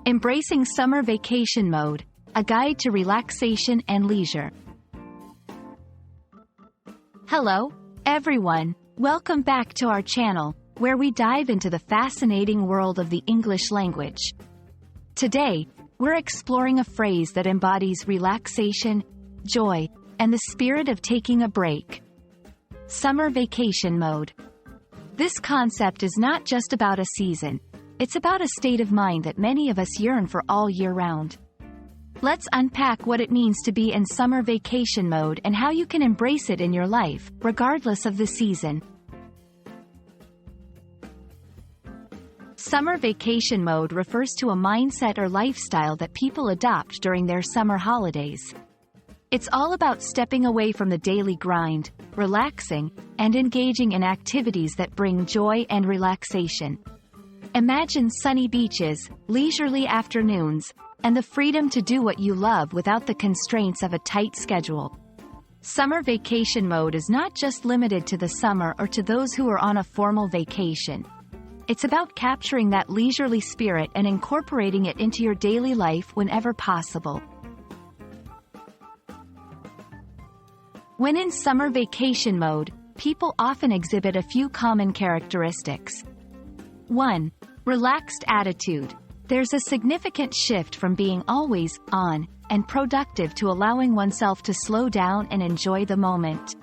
Embracing Summer Vacation Mode, a guide to relaxation and leisure. Hello, everyone. Welcome back to our channel, where we dive into the fascinating world of the English language. Today, we're exploring a phrase that embodies relaxation, joy, and the spirit of taking a break. Summer vacation mode. This concept is not just about a season. It's about a state of mind that many of us yearn for all year round. Let's unpack what it means to be in summer vacation mode and how you can embrace it in your life, regardless of the season. Summer vacation mode refers to a mindset or lifestyle that people adopt during their summer holidays. It's all about stepping away from the daily grind, relaxing, and engaging in activities that bring joy and relaxation. Imagine sunny beaches, leisurely afternoons, and the freedom to do what you love without the constraints of a tight schedule. Summer vacation mode is not just limited to the summer or to those who are on a formal vacation. It's about capturing that leisurely spirit and incorporating it into your daily life whenever possible. When in summer vacation mode, people often exhibit a few common characteristics. 1. Relaxed attitude. There's a significant shift from being always on and productive to allowing oneself to slow down and enjoy the moment.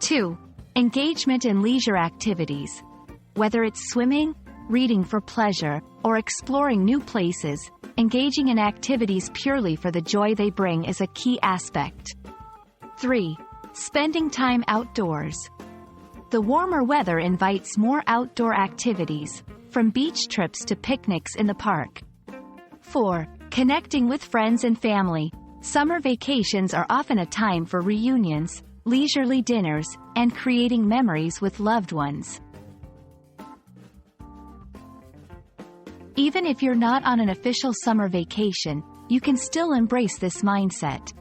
2. Engagement in leisure activities. Whether it's swimming, reading for pleasure, or exploring new places, engaging in activities purely for the joy they bring is a key aspect. 3. Spending time outdoors. The warmer weather invites more outdoor activities, from beach trips to picnics in the park. 4. Connecting with friends and family. Summer vacations are often a time for reunions, leisurely dinners, and creating memories with loved ones. Even if you're not on an official summer vacation, you can still embrace this mindset.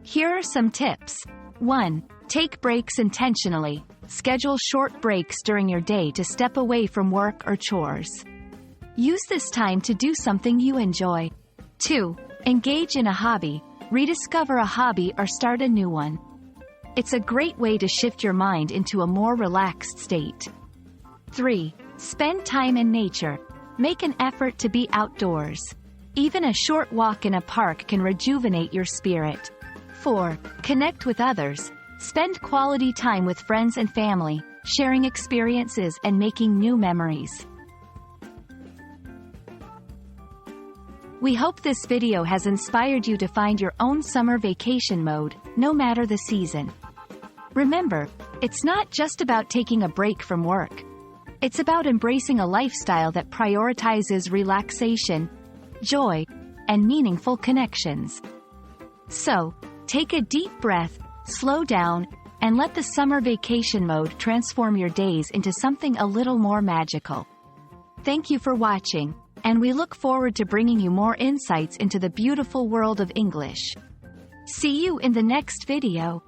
Here are some tips. 1. Take breaks intentionally. Schedule short breaks during your day to step away from work or chores. Use this time to do something you enjoy. 2. Engage in a hobby. Rediscover a hobby or start a new one. It's a great way to shift your mind into a more relaxed state. 3. Spend time in nature. Make an effort to be outdoors. Even a short walk in a park can rejuvenate your spirit. 4. Connect with others. Spend quality time with friends and family, sharing experiences and making new memories. We hope this video has inspired you to find your own summer vacation mode, no matter the season. Remember, it's not just about taking a break from work. It's about embracing a lifestyle that prioritizes relaxation, joy, and meaningful connections. So, take a deep breath, slow down, and let the summer vacation mode transform your days into something a little more magical. Thank you for watching, and we look forward to bringing you more insights into the beautiful world of English. See you in the next video.